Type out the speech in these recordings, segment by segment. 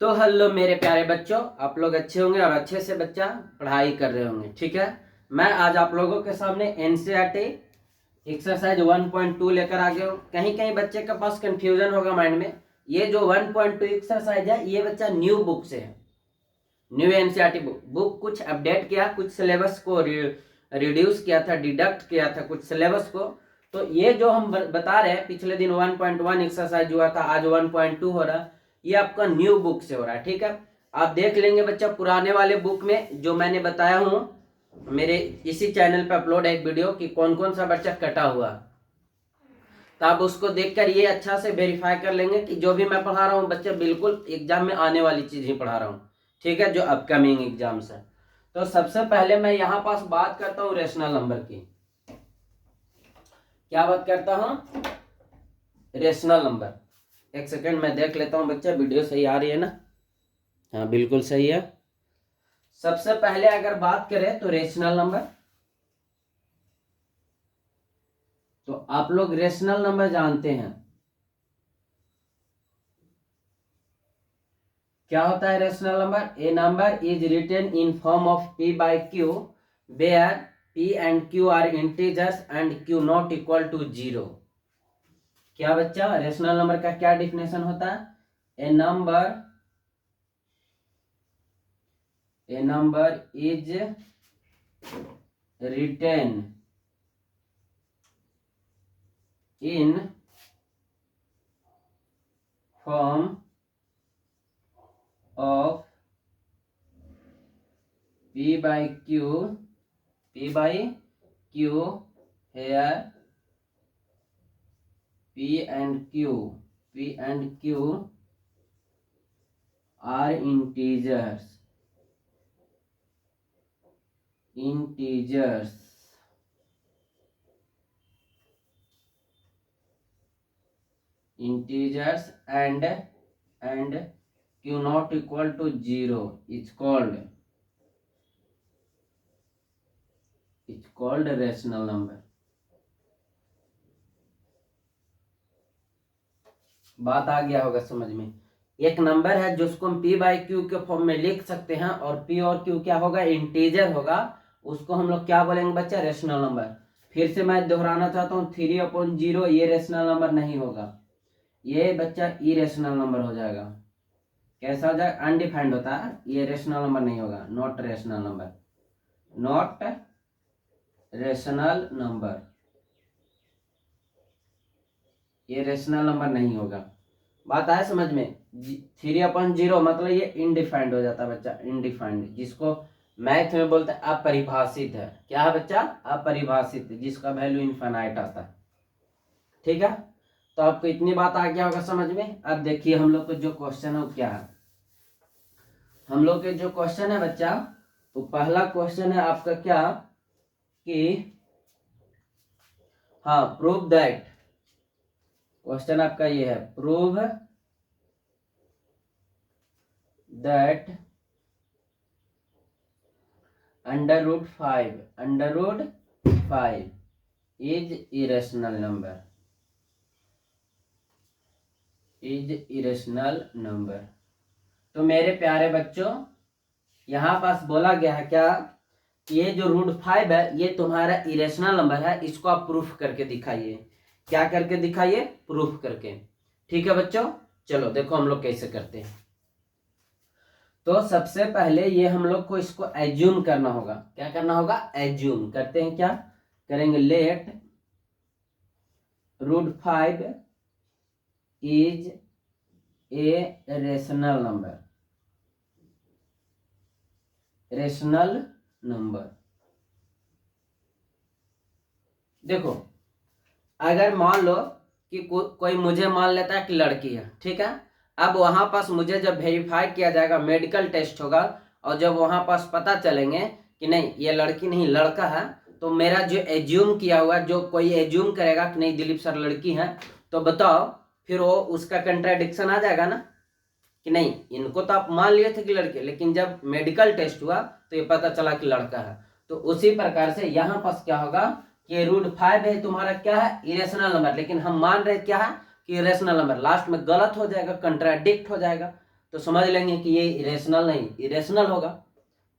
तो हेलो मेरे प्यारे बच्चों, आप लोग अच्छे होंगे और अच्छे से बच्चा पढ़ाई कर रहे होंगे। ठीक है, मैं आज आप लोगों के सामने एनसीईआरटी एक्सरसाइज 1.2 लेकर आ गया हूँ। कहीं कहीं बच्चे के पास कंफ्यूजन होगा माइंड में। ये जो 1.2 एक्सरसाइज है ये बच्चा न्यू बुक से है, न्यू एनसीईआरटी बुक कुछ अपडेट किया, कुछ सिलेबस को रिड्यूस किया था, डिडक्ट किया था कुछ सिलेबस को। तो ये जो हम बता रहे हैं, पिछले दिन 1.1 एक्सरसाइज हुआ था, आज 1.2 हो रहा, ये आपका न्यू बुक से हो रहा है। ठीक है, आप देख लेंगे बच्चा पुराने वाले बुक में जो मैंने बताया हूँ, मेरे इसी चैनल पे अपलोड है एक वीडियो कि कौन कौन सा बच्चा कटा हुआ, तो आप उसको देखकर ये अच्छा से वेरीफाई कर लेंगे कि जो भी मैं पढ़ा रहा हूँ बच्चे बिल्कुल एग्जाम में आने वाली चीज ही पढ़ा रहा हूँ। ठीक है, जो अपकमिंग एग्जाम्स है। तो सबसे पहले मैं यहाँ पास बात करता हूँ रेशनल नंबर की। क्या बात करता हूँ? Rational number. एक सेकंड मैं देख लेता हूँ बच्चा, वीडियो सही आ रही है ना? हाँ बिल्कुल सही है। सबसे पहले अगर बात करें तो रेशनल नंबर, तो आप लोग रेशनल नंबर जानते हैं क्या होता है rational number? A number is written in form of p by q where p and q are integers and q not equal to 0। क्या बच्चा रेशनल नंबर का क्या डिफिनेशन होता है? A number is written in form of p by q here p and q are integers and q not equal to 0 is called rational number। बात आ गया होगा समझ में। एक नंबर है जिसको हम p by q के फॉर्म में लिख सकते हैं और p और q क्या होगा? इंटीजर होगा। उसको हम लोग क्या बोलेंगे बच्चा? Rational number. फिर से मैं दोहराना चाहता हूँ, 3/0 ये रेशनल नंबर नहीं होगा, ये बच्चा इरेशनल नंबर हो जाएगा। कैसा हो जाएगा? अनडिफाइंड होता है, ये रेशनल नंबर नहीं होगा, not rational number, not rational number, ये रेशनल नंबर नहीं होगा। बात आया समझ में? 3/0 मतलब ये इनडिफाइंड हो जाता है बच्चा, इनडिफाइंड, जिसको मैथ में बोलते हैं अपरिभाषित है। क्या है बच्चा? अपरिभाषित, जिसका वैल्यू इनफाइनाइट आता है। ठीक है, तो आपको इतनी बात आ गया होगा समझ में। अब देखिए हम लोग को जो क्वेश्चन है वो क्या है। हम लोग के जो क्वेश्चन है बच्चा, तो पहला क्वेश्चन है आपका क्या कि हाँ, प्रूव दैट, क्वेश्चन आपका ये है, prove that √5 is irrational number. तो मेरे प्यारे बच्चों, यहां पास बोला गया है क्या, ये जो √5 है ये तुम्हारा इरेशनल नंबर है, इसको आप प्रूफ करके दिखाइए। क्या करके दिखाइए? प्रूफ करके। ठीक है बच्चों, चलो देखो हम लोग कैसे करते हैं। तो सबसे पहले ये हम लोग को इसको एज्यूम करना होगा। क्या करना होगा? एज्यूम करते हैं। क्या करेंगे? Let √5 is a rational number. देखो, अगर मान लो कि कोई मुझे मान लेता है कि लड़की है, ठीक है, अब वहां पास मुझे जब वेरीफाई किया जाएगा, मेडिकल टेस्ट होगा, और जब वहां पास पता चलेंगे कि नहीं ये लड़की नहीं लड़का है, तो मेरा जो एज्यूम किया हुआ, जो कोई एज्यूम करेगा कि नहीं दिलीप सर लड़की है, तो बताओ फिर वो उसका कंट्राडिक्शन आ जाएगा ना, कि नहीं इनको तो आप मान लिए थे कि लड़के, लेकिन जब मेडिकल टेस्ट हुआ तो ये पता चला कि लड़का है। तो उसी प्रकार से यहाँ पास क्या होगा कि √5 है तुम्हारा क्या है? इरेशनल नंबर, लेकिन हम मान रहे क्या है कि इरेशनल नंबर। लास्ट में गलत हो जाएगा, कंट्राडिक्ट हो जाएगा, तो समझ लेंगे कि ये इरेशनल नहीं, इरेशनल होगा।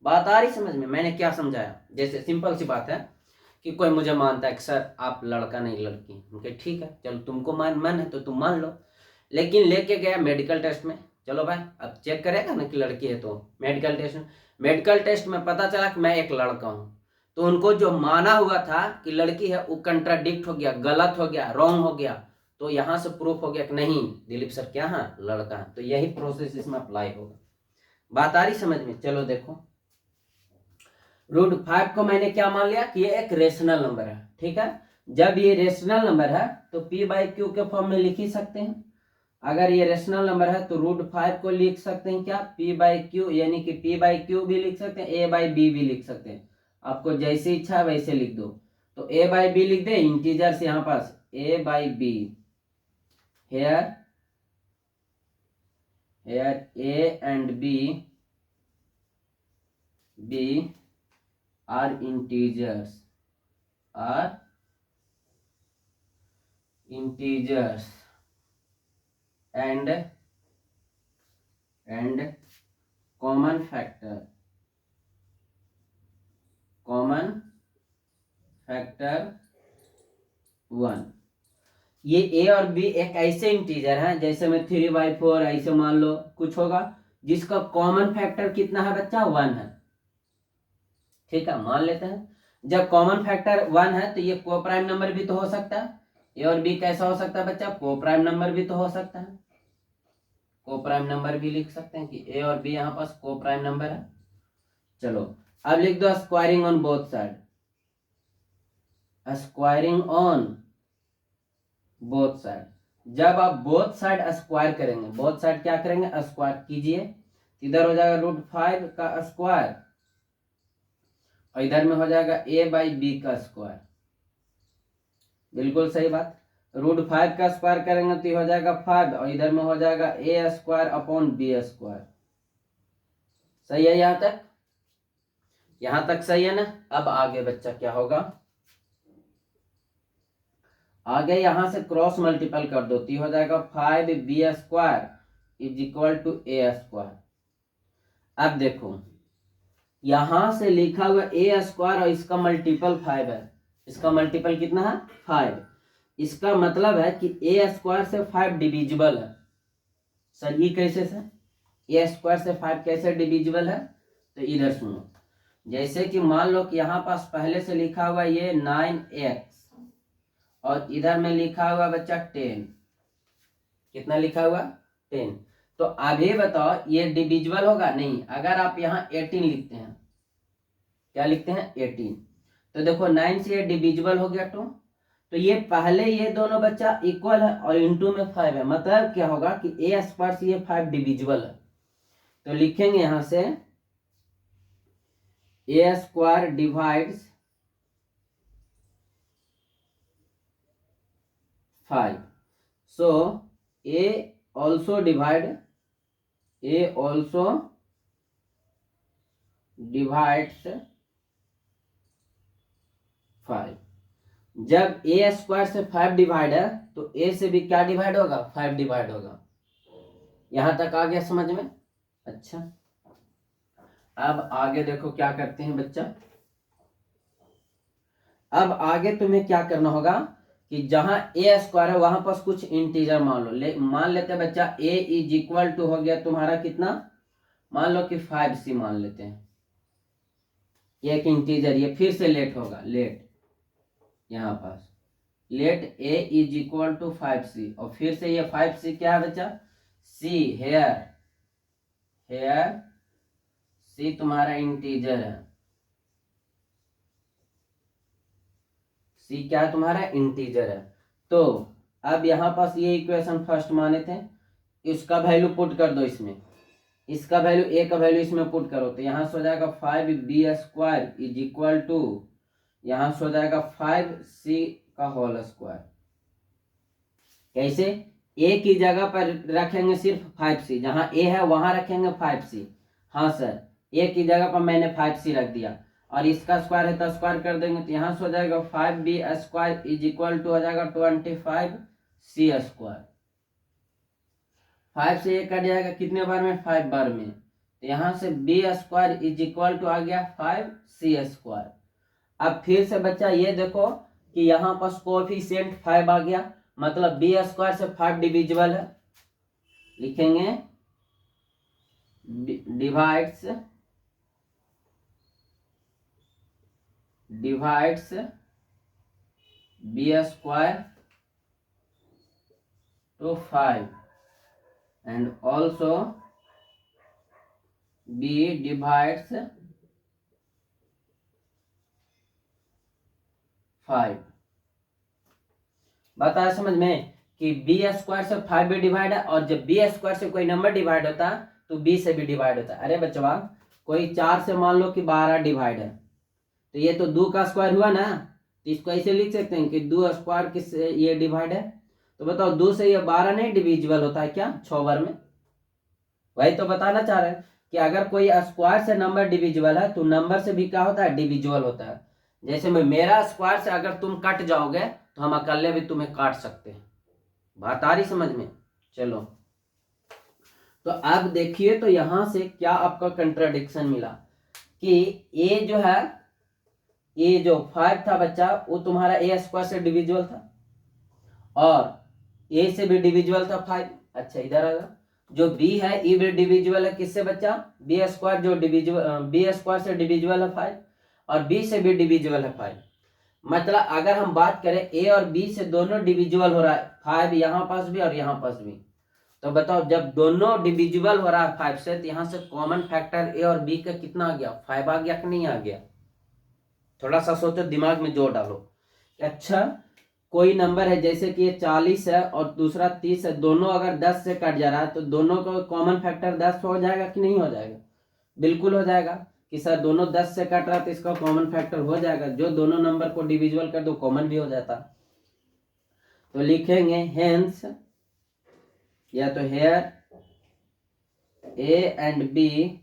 बात आ रही समझ में? मैंने क्या समझाया? जैसे सिंपल सी बात है कि कोई मुझे मानता है कि सर आप लड़का नहीं लड़की, उनके ठीक है, चलो तुमको मन है तो तुम मान लो, लेकिन लेके गया मेडिकल टेस्ट में, चलो भाई अब चेक करेगा ना कि लड़की है, तो मेडिकल टेस्ट में पता चला कि मैं एक लड़का हूँ, तो उनको जो माना हुआ था कि लड़की है वो कंट्राडिक्ट हो गया, गलत हो गया, रॉन्ग हो गया, तो यहाँ से प्रूफ हो गया कि नहीं दिलीप सर क्या है, लड़का है। तो यही प्रोसेस इसमें अप्लाई होगा। बात आ रही समझ में? चलो देखो, √5 को मैंने क्या मान लिया कि ये एक रेशनल नंबर है, ठीक है। जब ये रेशनल नंबर है तो p/q के फॉर्म में लिख ही सकते हैं। अगर ये रेशनल नंबर है तो √5 को लिख सकते हैं क्या, p/q, यानी कि p/q भी लिख सकते हैं, a/b भी लिख सकते हैं। आपको जैसी इच्छा है वैसे लिख दो। तो a/b लिख दे, इंटीजर्स यहाँ पास a/b, here a and b are integers and common factor 1। ये a और b एक ऐसे इंटीजर हैं, जैसे में 3/4 ऐसे मान लो कुछ होगा, जिसका कॉमन फैक्टर कितना है बच्चा, 1 है, ठीक है, मान लेते हैं। जब कॉमन फैक्टर 1 है तो ये को प्राइम नंबर भी तो हो सकता है। ए और बी कैसा हो सकता है बच्चा, को प्राइम नंबर भी तो हो सकता है, को प्राइम नंबर भी लिख सकते हैं कि ए और बी यहाँ पास को प्राइम नंबर है। चलो अब लिख दो squaring on both side, squaring on both side. जब आप बोथ साइड स्क्वायर करेंगे, बोथ साइड क्या करेंगे, स्क्वायर कीजिए, इधर हो जाएगा √5 का स्क्वायर और इधर में हो जाएगा a/b का स्क्वायर। बिल्कुल सही बात। √5 का स्क्वायर करेंगे तो हो जाएगा 5 और इधर में हो जाएगा a²/b²। सही है यहां तक? यहां तक सही है ना? अब आगे बच्चा क्या होगा, आगे यहां से क्रॉस मल्टीपल कर दो तो हो जाएगा 5b² = a²। अब देखो यहां से लिखा हुआ a² और इसका मल्टीपल 5 है, इसका मल्टीपल कितना है, 5। इसका मतलब है कि a² से 5 डिविजिबल है। सर ये कैसे सर, a² से 5 कैसे डिविजिबल है? तो इधर सुनो, जैसे कि मान लो कि यहाँ पास पहले से लिखा हुआ ये 9x और इधर में लिखा हुआ बच्चा 10, कितना लिखा हुआ, 10। तो अभी बताओ ये डिविजिबल होगा? नहीं। अगर आप यहाँ 18 लिखते हैं, क्या लिखते हैं, 18, तो देखो 9 से ये डिविजिबल हो गया 2, तो ये पहले ये दोनों बच्चा इक्वल है और इनटू में 5 है, मतलब क्या होगा कि a² से ये 5 डिविजिबल है। तो लिखेंगे यहां से a² divides 5, so a also divides 5। जब a² से 5 डिवाइड है तो a से भी क्या डिवाइड होगा, 5 डिवाइड होगा। यहां तक आ गया समझ में? अच्छा अब आगे देखो क्या करते हैं बच्चा। अब आगे तुम्हें क्या करना होगा कि जहां a² है वहां पास कुछ इंटीजर मान लो, मान लेते हैं बच्चा a = हो गया तुम्हारा कितना, मान लो कि 5c मान लेते हैं, एक इंटीजर, ये फिर से लेट होगा, लेट यहाँ पास लेट a = 5c और फिर से ये 5c क्या है बच्चा, c हेयर c तुम्हारा इंटीजर है, c क्या है तुम्हारा, इंटीजर है। तो अब यहाँ पास ये इक्वेशन फर्स्ट माने थे, इसका वैल्यू पुट कर दो इसमें, इसका वैल्यू a का वैल्यू इसमें पुट करो तो यहाँ से हो जाएगा 5b² = यहाँ से हो जाएगा 5c का होल स्क्वायर। कैसे, a की जगह पर रखेंगे सिर्फ 5c, जहां a है वहां रखेंगे 5c। हाँ सर, a की जगह पर मैंने 5c रख दिया और इसका स्क्वायर है तो स्क्वायर कर देंगे तो यहाँ से हो जाएगा 5b² = हो जाएगा 25c²। 5 से ये कट जाएगा कितने बार में, 5 बार में। तो यहाँ से B square is equal to आ गया 5c²। अब फिर से बच्चा ये देखो कि यहाँ पर कोएफिशिएंट 5 आ गया, मतलब बी स्क्वायर से 5 डिविजिबल है। लिखेंगे divides B square to 5 and also b divides 5। बता समझ में कि बी स्क्वायर से 5 भी डिवाइड है, और जब बी स्क्वायर से कोई नंबर डिवाइड होता है तो बी से भी डिवाइड होता है। अरे बच्चों कोई 4 से मान लो कि 12 डिवाइड है, तो ये तो 2 का स्क्वायर हुआ ना, तो इसको ऐसे लिख सकते हैं कि 2 स्क्वायर किससे ये डिवाइड है। तो बताओ 2 से ये 12 नहीं डिविजिबल होता है क्या 6 बार में? वही तो बताना चाह रहे हैं कि अगर कोई स्क्वायर से नंबर डिविजिबल है तो नंबर से भी क्या होता है, डिविजिबल होता है। जैसे में मेरा स्क्वायर से अगर तुम कट जाओगे तो हम अकेले भी तुम्हें काट सकते हैं। बात आ रही समझ में? चलो तो अब देखिए, तो यहां से क्या आपका कंट्राडिक्शन मिला कि ये जो है, ये जो 5 था बच्चा वो तुम्हारा ए स्क्वायर से डिविजिबल था, और ए से भी डिविजिबल था 5। अच्छा इधर आएगा, जो बी है ये भी डिविजिबल है किससे बच्चा, बी स्क्वायर, जो डिविजिबल बी स्क्वायर से डिविजिबल है 5, और बी से भी डिविजिबल है 5। मतलब अगर हम बात करें ए और बी से दोनों डिविजिबल हो रहा है 5, यहाँ पास भी और यहाँ पास भी। तो बताओ जब दोनों डिविजिबल हो रहा है 5 से, तो यहाँ से कॉमन फैक्टर ए और बी का कितना आ गया, 5 आ गया कि नहीं आ गया? थोड़ा सा सोचो, दिमाग में जोर डालो। अच्छा कोई नंबर है जैसे कि ये 40 है और दूसरा 30 है, दोनों अगर 10 से कट जा रहा है तो दोनों का कॉमन फैक्टर 10 हो जाएगा कि नहीं हो जाएगा? बिल्कुल हो जाएगा कि सर दोनों 10 से कट रहा है तो इसका कॉमन फैक्टर हो जाएगा। जो दोनों नंबर को डिविजिबल कर दो कॉमन भी हो जाता। तो लिखेंगे हेंस, या तो here A and B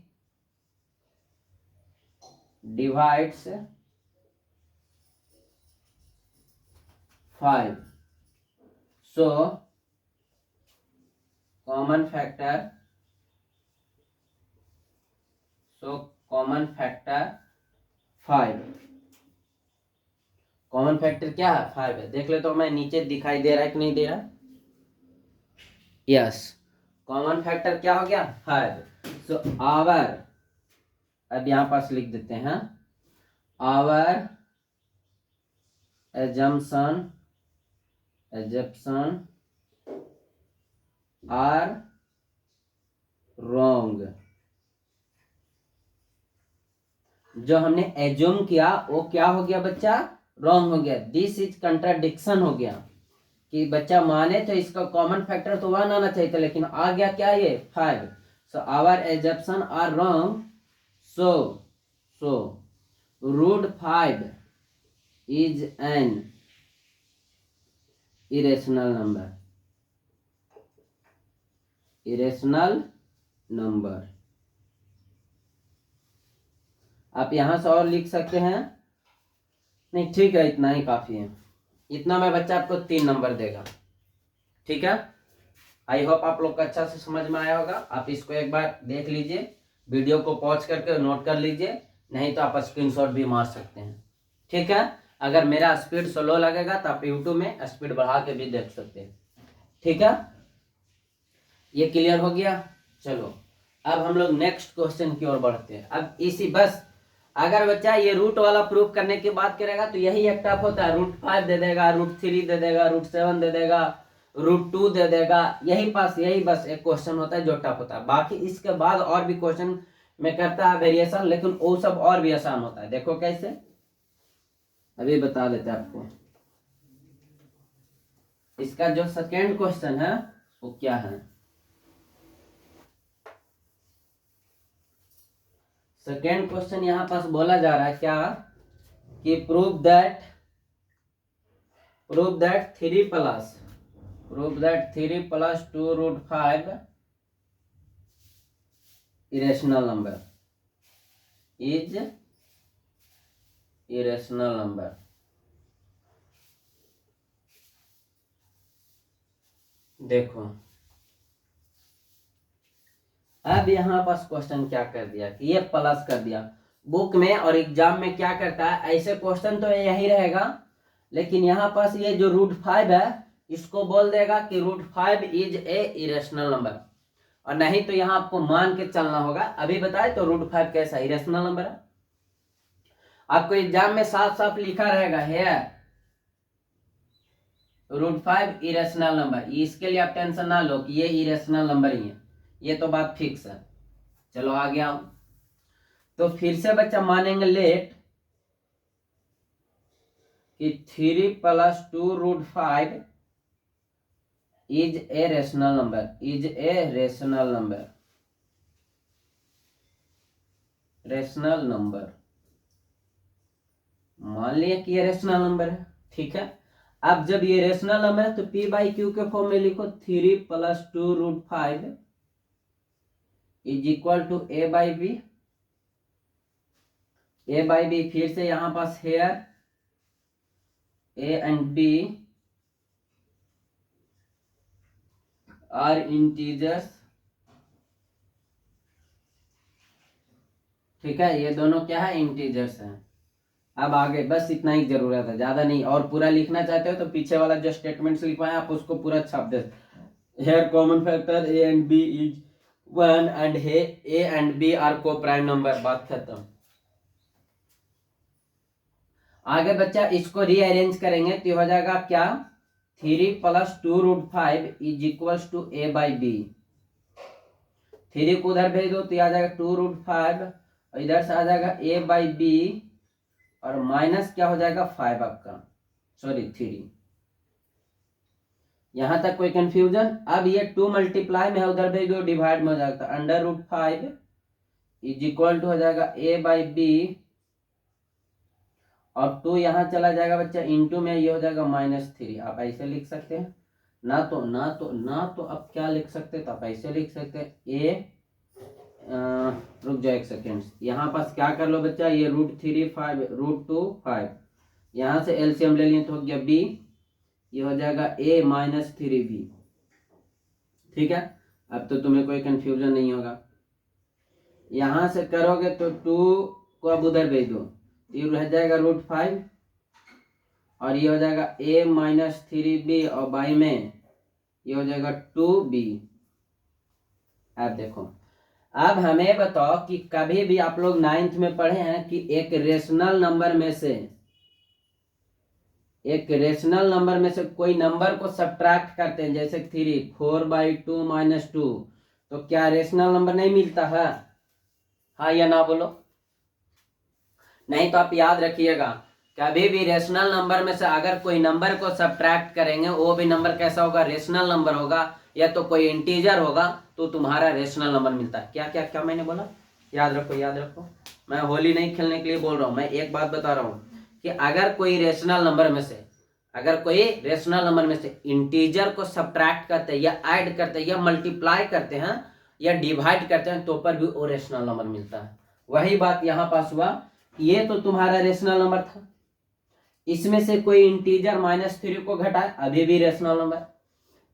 divides 5, so common factor 5। Common factor क्या है, 5 है। देख ले तो मैं नीचे दिखाई दे रहा है कि नहीं दे रहा? यस, कॉमन फैक्टर क्या हो गया, 5। सो आवर, अब यहां पास लिख देते हैं, आवर assumption आर रॉन्ग। जो हमने एज्यूम किया वो क्या हो गया बच्चा, रॉन्ग हो गया। दिस इज कंट्राडिक्शन हो गया कि बच्चा माने तो इसका कॉमन फैक्टर तो 1 आना चाहिए था, लेकिन आ गया क्या, ये 5। So our assumption are wrong, so √5 is an irrational number। आप यहां से और लिख सकते हैं, नहीं ठीक है इतना ही काफी है। इतना में बच्चा आपको 3 नंबर देगा। ठीक है, आई होप आप लोग को अच्छा से समझ में आया होगा। आप इसको एक बार देख लीजिए, वीडियो को पॉज करके नोट कर लीजिए, नहीं तो आप स्क्रीनशॉट भी मार सकते हैं। ठीक है, अगर मेरा स्पीड स्लो लगेगा तो आप यूट्यूब में स्पीड बढ़ा के भी देख सकते हैं। ठीक है, ये क्लियर हो गया। चलो अब हम लोग नेक्स्ट क्वेश्चन की ओर बढ़ते हैं। अब इसी बस अगर बच्चा ये रूट वाला प्रूफ करने की बात करेगा तो यही एक टफ होता है। √5 दे देगा, √3 दे देगा, √7 दे देगा, √2 दे देगा, यही बस एक क्वेश्चन होता है जो टफ होता है। बाकी इसके बाद और भी क्वेश्चन में करता है वेरिएशन, लेकिन वो सब और भी आसान होता है। देखो कैसे, अभी बता देते हैं आपको। इसका जो सेकेंड क्वेश्चन है वो क्या है, सेकेंड क्वेश्चन यहां पास बोला जा रहा है क्या कि prove that 3 + 2√5 irrational number is irrational number। देखो अब यहाँ पास क्वेश्चन क्या कर दिया कि ये प्लस कर दिया। बुक में और एग्जाम में क्या करता है, ऐसे क्वेश्चन तो यही रहेगा, लेकिन यहाँ पास ये जो √5 है इसको बोल देगा कि √5 इज ए इरेशनल नंबर, और नहीं तो यहाँ आपको मान के चलना होगा। अभी बताए तो √5 कैसा इरेशनल नंबर है, आपको एग्जाम में साफ साफ लिखा रहेगा है √5 इरेशनल नंबर। इसके लिए आप टेंशन ना लो कि ये इरेशनल नंबर ही है, ये तो बात फिक्स है। चलो आगे आओ, तो फिर से बच्चा मानेंगे लेट कि 3 + 2√5 is a rational number, is a rational number, rational number. मान लिया कि ये रेशनल नंबर है, ठीक है। अब जब ये रेशनल नंबर है तो P/Q के फॉर्म में लिखो 3 + 2√5 is equal to A/B। A/B फिर से यहां पास here A and B are integers, ठीक है, ये दोनों क्या है, इंटीजर्स हैं। अब आगे बस इतना ही जरूरत है, ज्यादा नहीं। और पूरा लिखना चाहते हो तो पीछे वाला जो स्टेटमेंट्स लिखवाए आप उसको पूरा छाप दे। Here common factor A and B is 1 and A and B are coprime number, बात खत्म। आगे बच्चा इसको रीअरेंज करेंगे तो हो जाएगा क्या, 3 + 2√5 इज इक्वल टू A/B। 3 को उधर भेज दो तो आ जाएगा 2√5, और इधर से आ जाएगा A/B, और माइनस क्या हो जाएगा 5 आपका, सॉरी 3। यहां तक कोई कंफ्यूजन? अब ये 2 मल्टीप्लाई में है, उधर भेज दो डिवाइड में हो जाएगा, √5 इज इक्वल टू हो जाएगा A/B, और 2 यहां चला जाएगा बच्चा इंटू में, ये हो जाएगा -3। आप ऐसे लिख सकते हैं, ना तो अब क्या लिख सकते हैं, तो आप ऐसे लिख सकते हैं रुक जाओ एक सेकेंड, यहाँ पास क्या कर लो बच्चा, ये √3 5 √2 5, यहाँ से एलसीएम ले लिए तो हो गया B, ये हो जाएगा A -3B, ठीक है। अब तो तुम्हें कोई कंफ्यूजन नहीं होगा। यहां से करोगे तो 2 को अब उधर भेज दो, ये रह जाएगा √5, और ये हो जाएगा A -3B, और बाई में ये हो जाएगा 2B। अब देखो, अब हमें बताओ कि कभी भी आप लोग 9th में पढ़े हैं कि एक रेशनल नंबर में से कोई नंबर को सब्ट्रैक्ट करते हैं, जैसे 3 4/2 -2, तो क्या रेशनल नंबर नहीं मिलता है? हाँ या ना बोलो। नहीं तो आप याद रखिएगा, कभी भी रेशनल नंबर में से अगर कोई नंबर को सब्ट्रैक्ट करेंगे, वो भी नंबर कैसा होगा, रेशनल नंबर होगा, या तो कोई इंटीजर होगा, तो तुम्हारा रेशनल नंबर मिलता है। क्या क्या क्या मैंने बोला, याद रखो। मैं होली नहीं खेलने के लिए बोल रहा हूँ, मैं एक बात बता रहा हूँ कि अगर कोई रेशनल नंबर में से इंटीजर को सब्ट्रैक्ट करते हैं, या ऐड करते हैं, या मल्टीप्लाई करते हैं, या डिवाइड करते हैं, तो पर भी वो रेशनल नंबर मिलता है। वही बात यहाँ पास हुआ, ये तो तुम्हारा रेशनल नंबर था, इसमें से कोई इंटीजर -3 को घटाए, अभी भी रेशनल नंबर,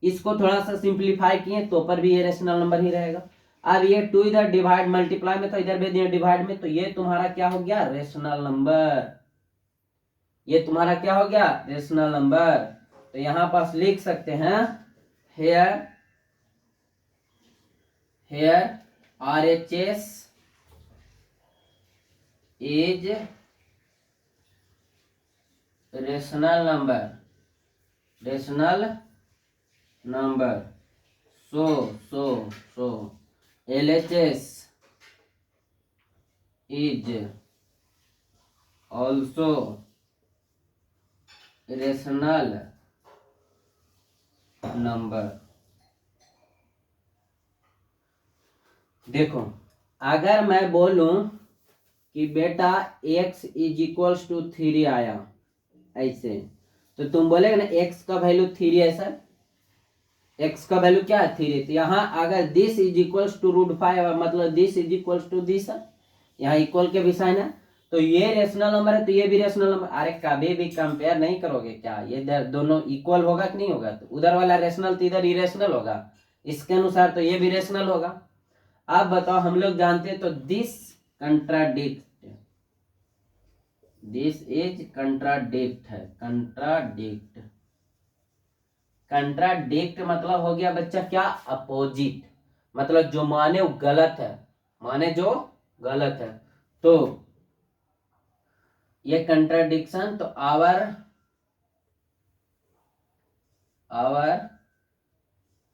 इसको थोड़ा सा सिंप्लीफाई किए तो पर भी ये रेशनल नंबर ही रहेगा। अब ये 2 इधर डिवाइड मल्टीप्लाई में, तो इधर भेज दिया डिवाइड में, तो ये तुम्हारा क्या हो गया, रेशनल नंबर। ये तुम्हारा क्या हो गया, रेशनल नंबर। तो यहां पास लिख सकते हैं here RHS is rational number, so LHS is also rational number. देखो, अगर मैं बोलूं कि बेटा x = 3 आया ऐसे, तो तुम बोलेगे ना x का वैल्यू 3 है सर, x का वैल्यू क्या है 3। तो यहाँ अगर दिस = √5, मतलब दिस = दिस है, यहाँ इक्वल के भी साइन है, तो ये रेशनल नंबर है, तो ये भी रेशनल नंबर। अरे कभी भी कंपेयर नहीं करोगे क्या, ये दोनों इक्वल होगा कि नहीं होगा, तो उधर वाला रेशनल तो इधर इरेशनल होगा, इसके अनुसार तो ये भी रेशनल होगा। आप बताओ, हम लोग जानते हैं तो this contradict, this is contradict है, कंट्राडिक्ट, कंट्राडिक्ट मतलब हो गया बच्चा क्या, अपोजिट, मतलब जो माने वो गलत है, माने जो गलत है। तो ये कंट्राडिक्शन, तो our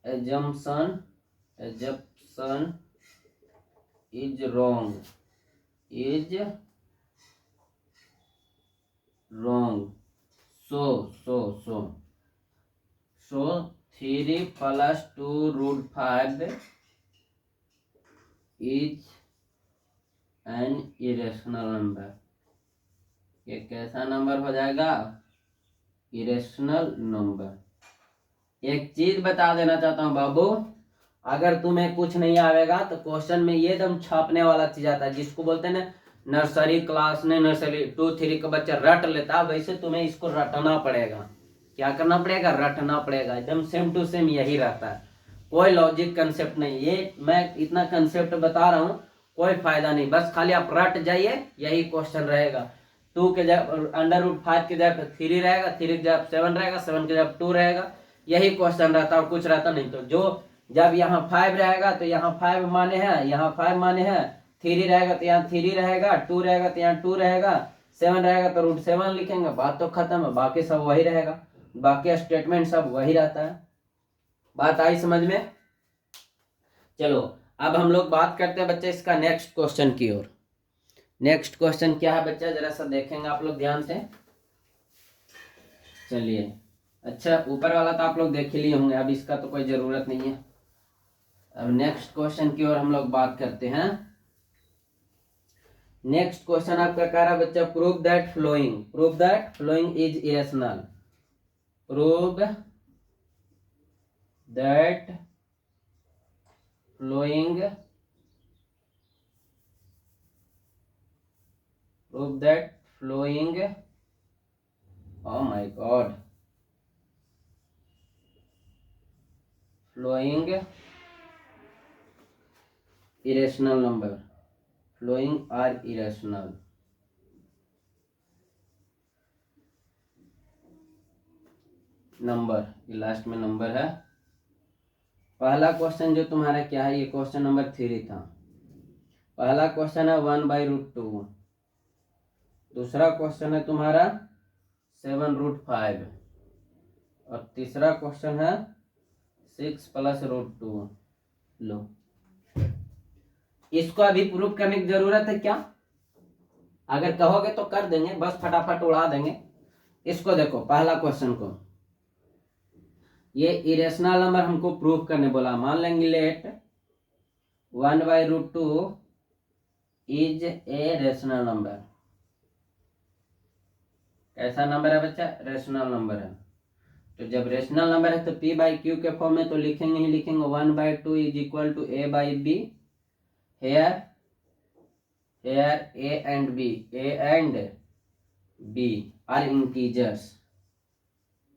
assumption is wrong, is wrong, so 3 + 2√5 is an irrational number. ये कैसा नंबर हो जाएगा, इरेशनल नंबर। एक चीज बता देना चाहता हूँ बाबू, अगर तुम्हें कुछ नहीं आएगा तो क्वेश्चन में ये दम छापने वाला चीज आता है, जिसको बोलते हैं ना नर्सरी क्लास में, नर्सरी 2-3 का बच्चा रट लेता है, वैसे तुम्हें इसको रटना पड़ेगा। क्या करना पड़ेगा, रटना पड़ेगा, एकदम सेम टू सेम यही रहता है, कोई लॉजिक कंसेप्ट नहीं। ये मैं इतना कंसेप्ट बता रहा हूँ, कोई फायदा नहीं, बस खाली आप रट जाइए, यही क्वेश्चन रहेगा। 2 के जगह √5 के जगह 3 रहेगा, 3 के जगह 7 रहेगा, 7 के जगह 2 रहेगा, यही क्वेश्चन रहता है और कुछ रहता नहीं। तो जो जब यहाँ 5 रहेगा तो यहाँ 5 माने हैं, यहाँ 5 माने हैं, 3 रहेगा तो यहाँ 3 रहेगा, 2 रहेगा तो यहाँ 2 रहेगा, 7 रहेगा तो √7 लिखेंगे, बात तो खत्म है, बाकी सब वही रहेगा, बाकी स्टेटमेंट सब वही रहता है। बात आई समझ में? चलो अब हम लोग बात करते हैं बच्चे इसका नेक्स्ट क्वेश्चन की ओर। नेक्स्ट क्वेश्चन क्या है बच्चा, जरा सा देखेंगे आप लोग ध्यान से। चलिए, अच्छा ऊपर वाला तो आप लोग देख ही लिए होंगे, अब इसका तो कोई जरूरत नहीं है। अब नेक्स्ट क्वेश्चन की ओर हम लोग बात करते हैं। नेक्स्ट क्वेश्चन आपका कह रहा है बच्चा, prove that flowing is irrational, prove that flowing oh my god, flowing irrational number, flowing are irrational। Number, ये लास्ट में नंबर है। पहला क्वेश्चन जो तुम्हारा क्या है, ये क्वेश्चन नंबर 3 था। पहला क्वेश्चन है 1/√2, दूसरा क्वेश्चन है तुम्हारा 7√5, और तीसरा क्वेश्चन है 6 + √2। लो, इसको अभी प्रूफ करने की जरूरत है क्या? अगर कहोगे तो कर देंगे, बस फटाफट उड़ा देंगे। इसको देखो, पहला क्वेश्चन को, ये इरेशनल नंबर हमको प्रूफ करने बोला, मान लेंगे let 1/√2 is a rational number. कैसा नंबर है बच्चा, रेशनल नंबर है। तो जब रेशनल नंबर है तो p/q के फॉर्म में तो लिखेंगे ही लिखेंगे, 1/2 is equal to a/b। Here a and b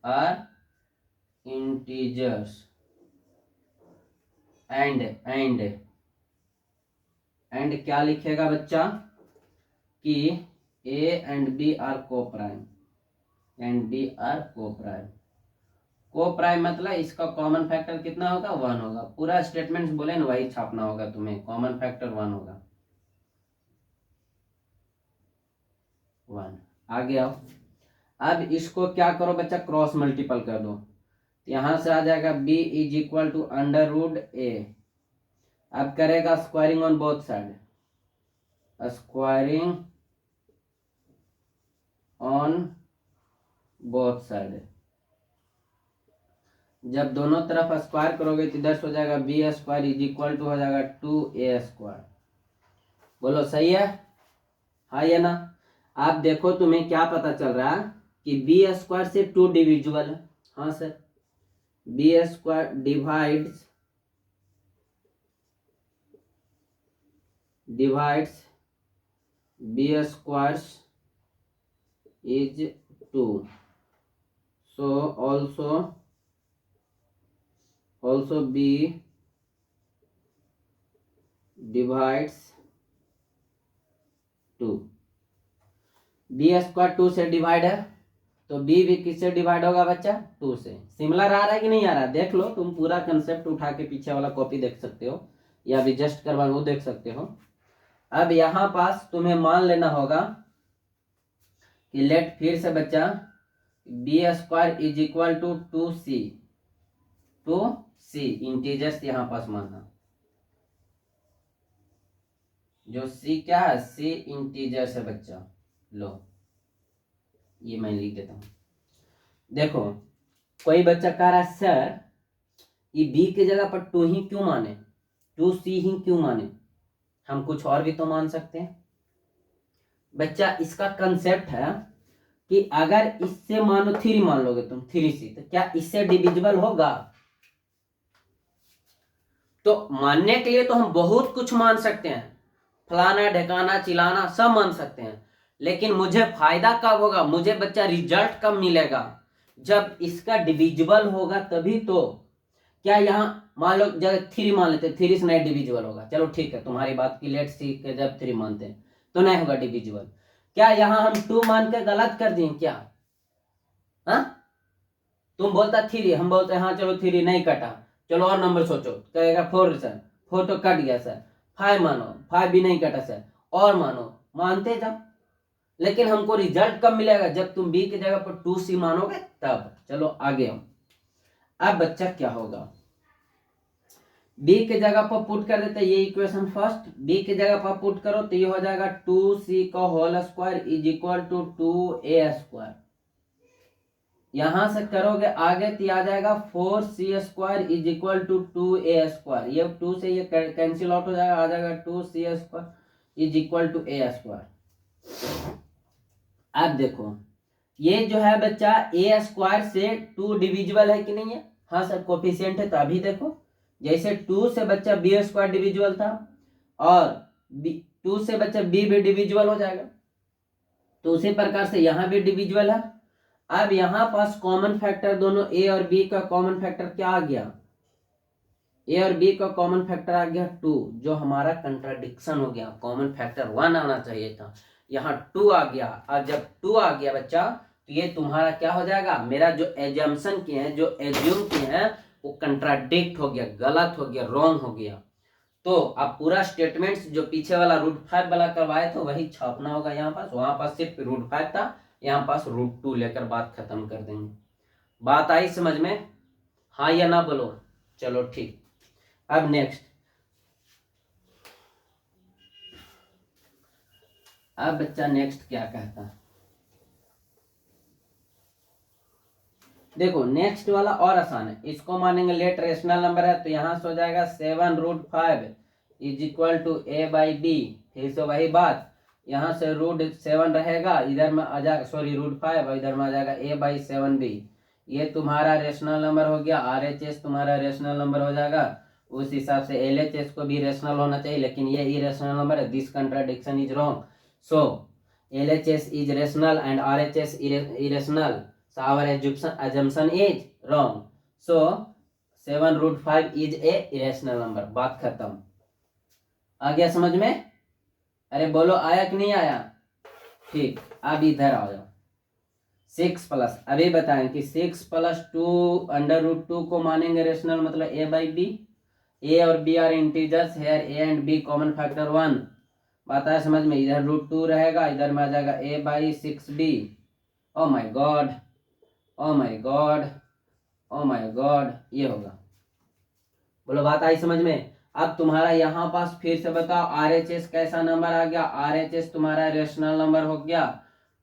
are integers, and क्या लिखेगा बच्चा कि a and b are co-prime, co-prime मतलब इसका कॉमन फैक्टर कितना होगा, 1 होगा। पूरा स्टेटमेंट बोले ना वही छापना होगा तुम्हें, कॉमन फैक्टर 1 होगा, 1। आगे आओ, अब इसको क्या करो बच्चा, क्रॉस मल्टीपल कर दो, यहां से आ जाएगा b is equal to √a। अब करेगा squaring on both side, squaring on both side. जब दोनों तरफ स्क्वायर करोगे तो इधर से हो जाएगा b² इज इक्वल टू हो जाएगा 2a²। बोलो सही है, हाँ या ना? आप देखो तुम्हें क्या पता चल रहा है कि b² से 2 डिविजिबल है, हाँ sir, b² divides b² is 2, so also b divides 2, B square 2 से डिवाइड है, तो बी भी किससे डिवाइड होगा बच्चा? 2 से। सिमिलर आ रहा है कि नहीं आ रहा है? देख लो, तुम पूरा कंसेप्ट उठा के पीछे वाला कॉपी देख सकते हो, या भी जस्ट करवा वो देख सकते हो। अब यहाँ पास तुम्हें मान लेना होगा कि लेट, फिर से बच्चा, B square is equal to 2c, integers यहाँ पास मानना, जो c क्या है? c इंटीजर्स है बच्चा। लो ये मैं लिख देता हूं। देखो, कोई बच्चा कह रहा है सर ये b की जगह पर 2 ही क्यों माने, 2c ही क्यों माने, हम कुछ और भी तो मान सकते हैं। बच्चा इसका कंसेप्ट है कि अगर इससे मानो 3 मान लोगे तुम, 3c, तो क्या इससे डिविजिबल होगा? तो मानने के लिए तो हम बहुत कुछ मान सकते हैं, फलाना ढकाना चिलाना सब मान सकते हैं, लेकिन मुझे फायदा कब होगा, मुझे बच्चा रिजल्ट कब मिलेगा? जब इसका डिविजिबल होगा तभी तो। क्या यहाँ मान लो जब 3 मान लेते, 3 से नहीं डिविजिबल होगा, चलो ठीक है तुम्हारी बात की, लेट्स सी के जब 3 मानते हैं तो नहीं होगा डिविजिबल। क्या यहाँ हम 2 मान के गलत कर दिए क्या? हाँ, तुम बोलता 3, हम बोलते हाँ चलो 3 नहीं कटा, चलो और नंबर सोचो, कहेगा 4 सर, 4 तो कट गया सर, 5 मानो, 5 भी नहीं कटा सर, और मानो, मानते जाओ। लेकिन हमको रिजल्ट कब मिलेगा? जब तुम बी की जगह पर 2c मानोगे तब। चलो आगे हम, अब बच्चा क्या होगा, बी की जगह पर पुट कर देते, ये इक्वेशन फर्स्ट, बी की जगह पर पुट करो तो ये हो जाएगा 2c का whole square is equal to 2a square. यहां से करोगे आगे तो आ जाएगा 4c square is equal to 2a square, ये 2 से ये कैंसिल आउट हो जाएगा, आ जाएगा 2c square is equal to a square. अब देखो ये जो है बच्चा a स्क्वायर से 2 डिविजिबल है कि नहीं है? हाँ सर कोफिशिएंट है, तो अभी देखो जैसे 2 से बच्चा b स्क्वायर डिविजिबल था, और 2 से बच्चा b भी डिविजिबल हो जाएगा, तो उसी प्रकार से यहाँ भी डिविजिबल है। अब यहाँ पास कॉमन फैक्टर दोनों a और b का कॉमन फैक्टर क्या आ गया? a और b का कॉमन फैक्टर आ गया 2, जो हमारा कंट्राडिक्शन हो गया, कॉमन फैक्टर 1 आना चाहिए था, यहाँ 2 आ गया। और जब 2 आ गया बच्चा तो ये तुम्हारा क्या हो जाएगा, मेरा जो एजम्पशन किए हैं, जो एज्यूम किए हैं, वो कंट्राडिक्ट हो गया, गलत हो गया, रॉन्ग हो गया। तो अब पूरा स्टेटमेंट्स जो पीछे वाला √5 वाला करवाए थे वही छापना होगा यहाँ पास, वहां पास सिर्फ √5 था, यहाँ पास √2 लेकर बात खत्म कर देंगे। बात आई समझ में? हाँ या ना बोलो? चलो ठीक। अब नेक्स्ट, अब बच्चा नेक्स्ट क्या कहता है, देखो नेक्स्ट वाला और आसान है, इसको मानेंगे लेट रेशनल नंबर है, तो यहां से हो जाएगा 7√5 इज इक्वल टू a/b। फिर से वही बात, यहाँ से √7 रहेगा, इधर में आ जाएगा, सॉरी √5, इधर में आ जाएगा a/7b। ये तुम्हारा रेशनल नंबर हो गया, RHS तुम्हारा रेशनल नंबर हो जाएगा, उस हिसाब से LHS को भी रेशनल होना चाहिए, लेकिन ये इरेशनल नंबर है, this contradiction is wrong. So LHS is rational and RHS irrational, so our assumption is wrong, so 7√5 is a irrational number। बात खत्म। आ गया समझ में? अरे बोलो आया कि नहीं आया? ठीक, अब इधर आ जाओ, 6 प्लस, अभी बताएं कि 6 + 2 √2 को मानेंगे रेशनल, मतलब a/b, a और b are integers, here a and b common factor 1। बात आया समझ में? इधर √2 रहेगा, इधर में आ जाएगा a/6b। Oh my God, oh my God, oh my God, ये होगा। बोलो बात आई समझ में? अब तुम्हारा यहाँ पास फिर से बताओ RHS कैसा नंबर आ गया? RHS तुम्हारा रेशनल नंबर हो गया,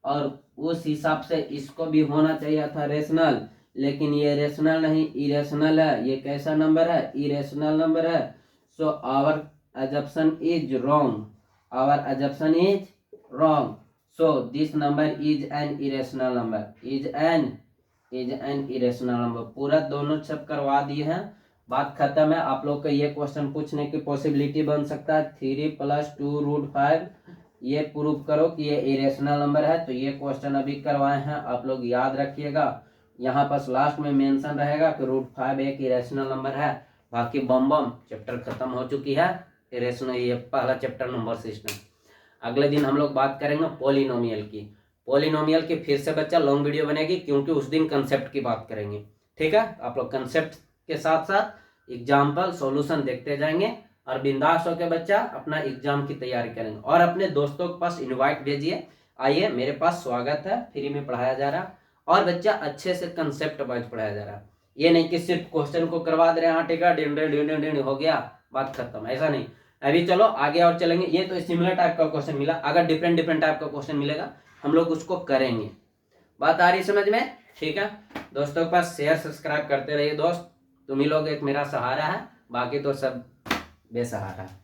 और उस हिसाब से इसको भी होना चाहिए था रेशनल, लेकिन ये रेशनल नहीं इरेशनल है। ये कैसा नंबर है? इरेशनल नंबर है। So our assumption is wrong, our assumption is wrong, so this number is an irrational number, is an irrational number. पूरा दोनों सब करवा दिए हैं, बात खत्म है। आप लोग का ये क्वेश्चन पूछने की पॉसिबिलिटी बन सकता है 3 + 2√5, ये प्रूव करो कि ये इरेशनल नंबर है, तो ये क्वेश्चन अभी करवाए हैं, आप लोग याद रखिएगा। यहाँ पास लास्ट में मेंशन रहेगा कि √5 एक इरेशनल नंबर है। बाकी बम बम चैप्टर खत्म हो चुकी है। रेशनल, ये पहला चैप्टर नंबर सिस्टम। अगले दिन हम लोग बात करेंगे पॉलिनोमियल की। पॉलिनोमियल की फिर से बच्चा लॉन्ग वीडियो बनेगी, क्योंकि उस दिन कंसेप्ट की बात करेंगे। ठीक है, आप लोग कंसेप्ट के साथ साथ एग्जाम्पल सॉल्यूशन देखते जाएंगे और बिंदास होकर बच्चा अपना एग्जाम की तैयारी करेंगे। और अपने दोस्तों के पास इनवाइट भेजिए, आइए मेरे पास स्वागत है, फ्री में पढ़ाया जा रहा और बच्चा अच्छे से कंसेप्ट वाइज पढ़ाया जा रहा। ये नहीं कि सिर्फ क्वेश्चन को करवा दे रहे हैं, हाँ ठीक है डिंड हो गया बात खत्म, ऐसा नहीं। अभी चलो आगे और चलेंगे। ये तो सिमिलर टाइप का क्वेश्चन मिला, अगर डिफरेंट टाइप का क्वेश्चन मिलेगा हम लोग उसको करेंगे। बात आ रही समझ में? ठीक है, दोस्तों के पास शेयर सब्सक्राइब करते रहिए दोस्त, तुम ही लोग एक मेरा सहारा है, बाकी तो सब बेसहारा है।